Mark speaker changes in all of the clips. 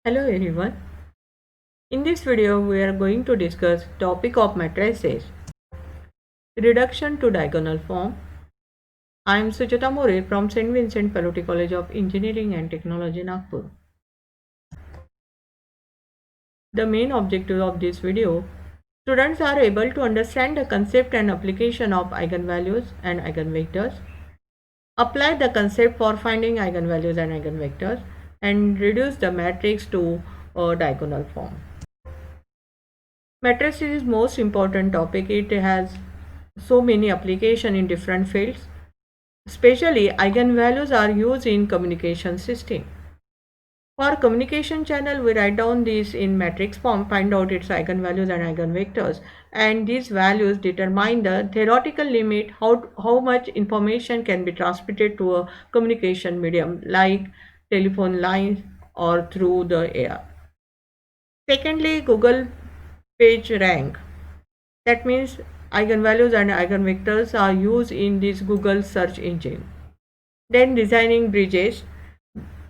Speaker 1: Hello everyone. In this video we are going to discuss topic of matrices, reduction to diagonal form. I am Sujata More from St. Vincent Pallotti College of Engineering and Technology, Nagpur. The main objective of this video, students are able to understand the concept and application of eigenvalues and eigenvectors, apply the concept for finding eigenvalues and eigenvectors, and reduce the matrix to a diagonal form. Matrix is most important topic. It has so many applications in different fields. Especially eigenvalues are used in communication system. For communication channel, we write down these in matrix form, find out its eigenvalues and eigenvectors, and these values determine the theoretical limit, how much information can be transmitted to a communication medium like telephone lines or through the air. Secondly, Google page rank. That means eigenvalues and eigenvectors are used in this Google search engine. Then designing bridges.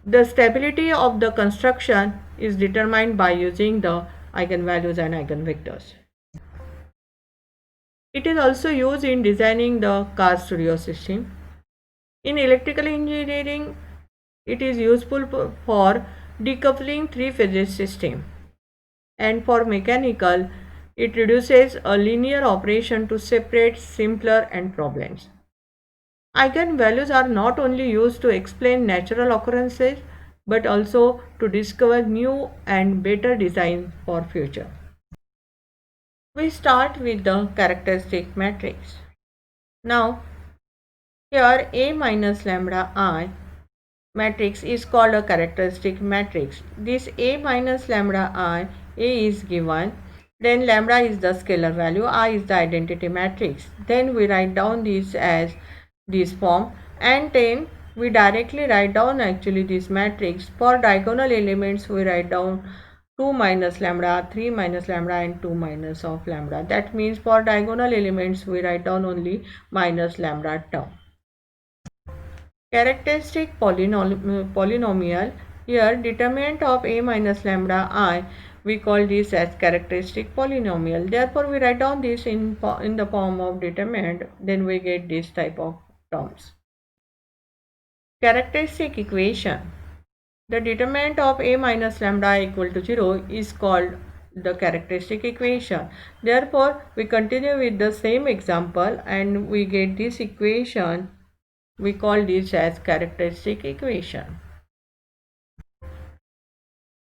Speaker 1: The stability of the construction is determined by using the eigenvalues and eigenvectors. It is also used in designing the car stereo system. In electrical engineering, it is useful for decoupling three-phase system. And for mechanical, it reduces a linear operation to separate simpler and problems. Eigenvalues are not only used to explain natural occurrences but also to discover new and better designs for future. We start with the characteristic matrix. Now, here A minus lambda I matrix is called a characteristic matrix. This A minus lambda I, A is given, then lambda is the scalar value, I is the identity matrix. Then we write down this as this form, and then we directly write down actually this matrix. For diagonal elements we write down 2 minus lambda, 3 minus lambda and 2 minus of lambda. That means for diagonal elements we write down only minus lambda term. Characteristic polynomial. Here determinant of a minus lambda I, we call this as characteristic polynomial. Therefore we write down this in the form of determinant, then we get this type of terms. Characteristic equation. The determinant of a minus lambda equal to 0 is called the characteristic equation. Therefore we continue with the same example and we get this equation. We call this as characteristic equation.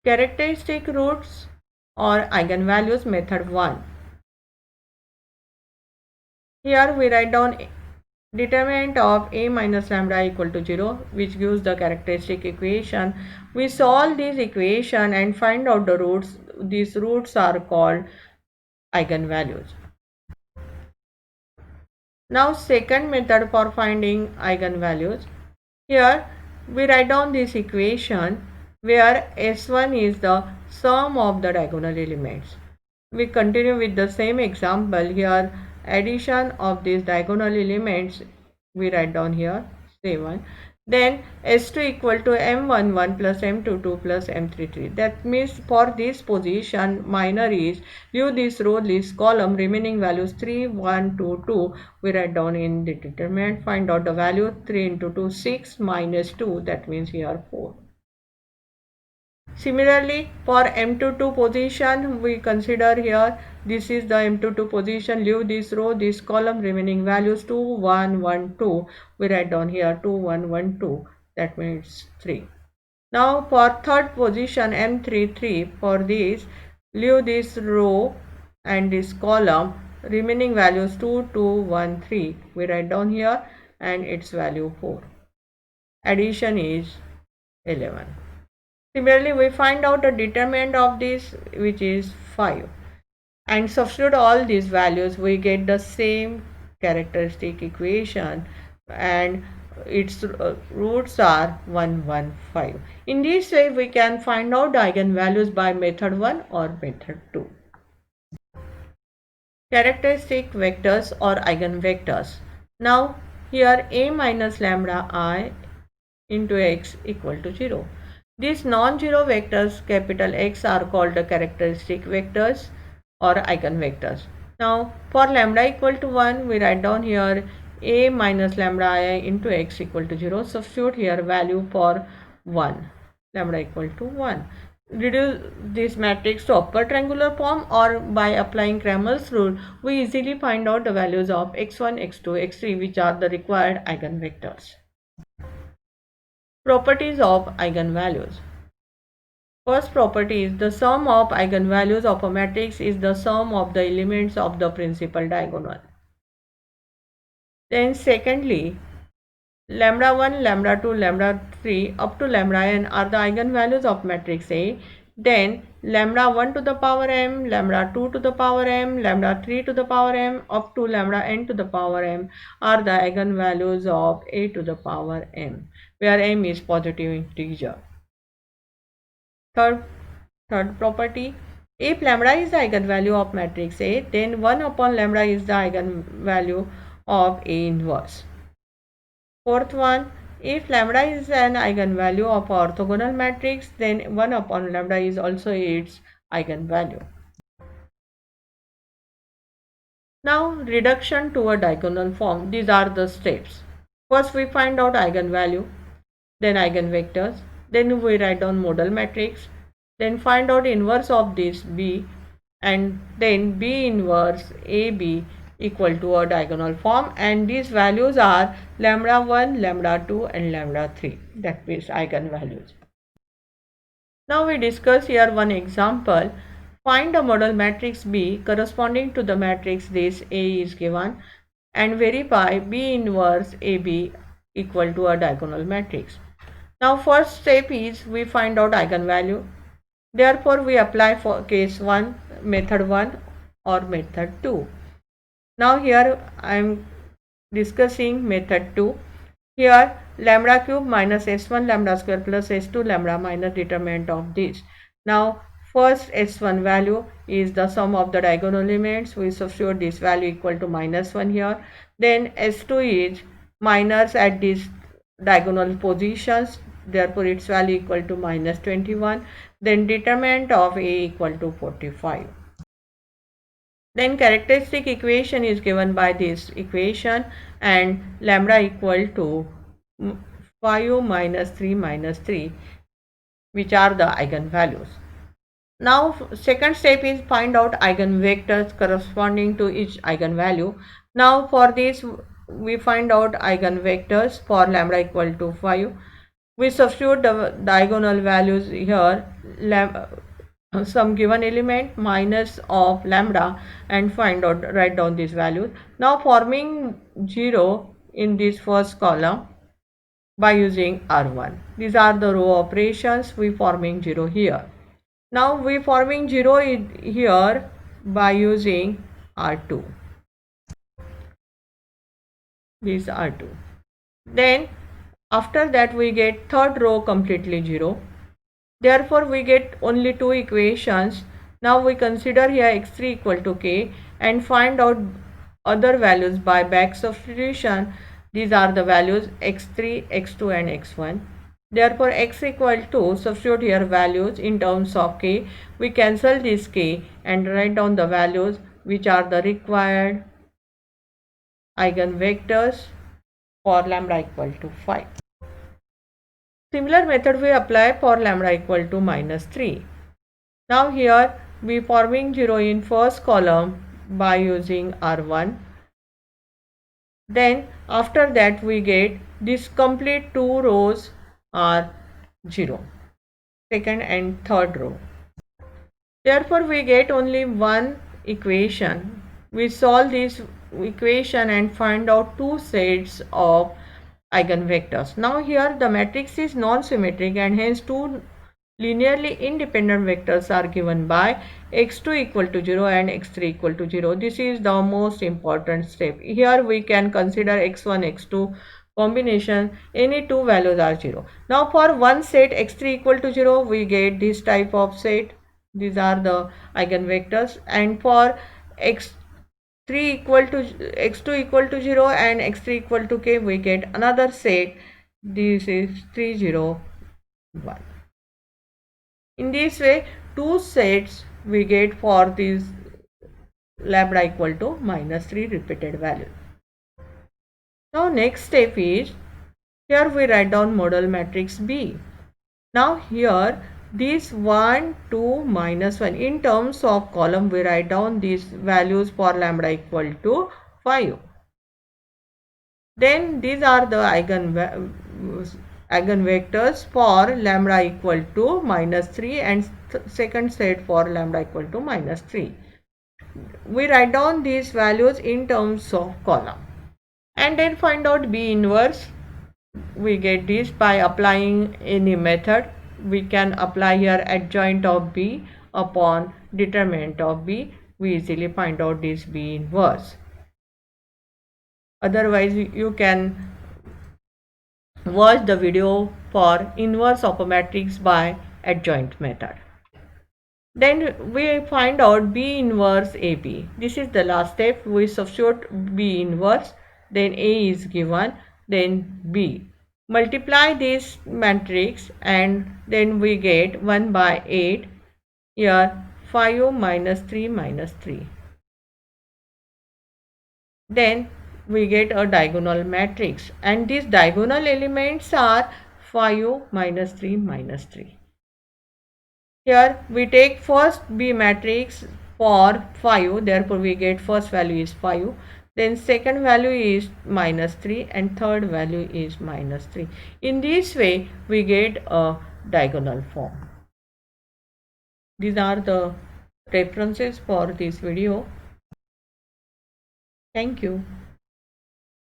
Speaker 1: Characteristic roots or eigenvalues method 1. Here we write down determinant of a minus lambda equal to 0, which gives the characteristic equation. We solve this equation and find out the roots. These roots are called eigenvalues. Now second method for finding eigenvalues. Here we write down this equation where S1 is the sum of the diagonal elements. We continue with the same example. Here addition of these diagonal elements we write down here 7. Then S2 equal to M11 plus M22 plus M33. That means for this position minor is leave this row, this column, remaining values 3, 1, 2, 2. We write down in the determinant, find out the value 3 into 2, 6 minus 2. That means here 4. Similarly, for M22 position, we consider here this is the M22 position, leave this row, this column, remaining values 2, 1, 1, 2. We write down here 2, 1, 1, 2. That means 3. Now for third position M33, for this, leave this row and this column, remaining values 2, 2, 1, 3. We write down here and its value 4. Addition is 11. Similarly, we find out the determinant of this, which is 5, and substitute all these values. We get the same characteristic equation and its roots are 1, 1, 5. In this way, we can find out the eigenvalues by method 1 or method 2. Characteristic vectors or eigenvectors. Now, here a minus lambda I into x equal to 0. These non-zero vectors capital X are called the characteristic vectors or eigenvectors. Now for lambda equal to 1, we write down here a minus lambda I into x equal to 0. Substitute here value for 1, lambda equal to 1. Reduce this matrix to upper triangular form, or by applying Cramer's rule, we easily find out the values of x1, x2, x3, which are the required eigenvectors. Properties of eigenvalues. First property is the sum of eigenvalues of a matrix is the sum of the elements of the principal diagonal. Then secondly, lambda 1, lambda 2, lambda 3 up to lambda n are the eigenvalues of matrix A. Then lambda 1 to the power m, lambda 2 to the power m, lambda 3 to the power m up to lambda n to the power m are the eigenvalues of A to the power m, where m is positive integer. Third property, if lambda is the eigenvalue of matrix A, then 1 upon lambda is the eigenvalue of A inverse. Fourth one, if lambda is an eigenvalue of orthogonal matrix, then 1 upon lambda is also its eigenvalue. Now reduction to a diagonal form. These are the steps. First we find out eigenvalue, then eigenvectors, then we write down model matrix, then find out inverse of this B, and then B inverse AB equal to a diagonal form, and these values are lambda 1, lambda 2 and lambda 3, that means eigenvalues. Now we discuss here one example. Find a model matrix B corresponding to the matrix this A is given, and verify B inverse AB equal to a diagonal matrix. Now first step is we find out eigenvalue. Therefore we apply for case 1, method 1 or method 2. Now here I am discussing method 2. Here lambda cube minus s1 lambda square plus s2 lambda minus determinant of this. Now first s1 value is the sum of the diagonal elements. We substitute this value equal to minus 1 here. Then s2 is minus at these diagonal positions, therefore its value equal to minus 21. Then determinant of A equal to 45. Then characteristic equation is given by this equation, and lambda equal to 5 minus 3 minus 3, which are the eigenvalues. Now second step is find out eigenvectors corresponding to each eigenvalue. Now for this we find out eigenvectors for lambda equal to 5. We substitute the diagonal values here, some given element minus of lambda, and find out, write down these values. Now forming 0 in this first column by using R1. These are the row operations. We forming 0 here. Now we forming 0 here by using R2. These R2. Then after that we get third row completely 0. Therefore we get only two equations. Now we consider here x3 equal to k and find out other values by back substitution. These are the values x3, x2 and x1. Therefore x equal to, substitute here values in terms of k. We cancel this k and write down the values which are the required eigenvectors for lambda equal to 5. Similar method we apply for lambda equal to minus 3. Now here we forming 0 in first column by using R1. Then after that we get this complete two rows are 0, second and third row. Therefore we get only one equation. We solve this equation and find out two sets of eigenvectors. Now here the matrix is non-symmetric and hence two linearly independent vectors are given by x2 equal to 0 and x3 equal to 0. This is the most important step. Here we can consider x1, x2 combination, any two values are 0. Now for one set x3 equal to 0 we get this type of set. These are the eigenvectors, and for x3 equal to x2 equal to 0 and x3 equal to k we get another set. This is 3, 0, 1. In this way, two sets we get for this lambda equal to minus 3 repeated value. Now next step is, here we write down model matrix B. Now here this 1, 2, minus 1, in terms of column we write down these values for lambda equal to 5. Then these are the eigenvectors for lambda equal to minus 3 and second set for lambda equal to minus 3. We write down these values in terms of column and then find out B inverse. We get this by applying any method. We can apply here adjoint of B upon determinant of B. We easily find out this B inverse. Otherwise you can watch the video for inverse of a matrix by adjoint method. Then we find out B inverse AB. This is the last step. We substitute B inverse, then A is given, then B. Multiply this matrix and then we get 1 by 8. Here 5 minus 3 minus 3. Then we get a diagonal matrix and these diagonal elements are 5 minus 3 minus 3. Here we take first B matrix for 5, therefore we get first value is 5, then second value is minus 3 and third value is minus 3. In this way we get a diagonal form. These are the references for this video. Thank you.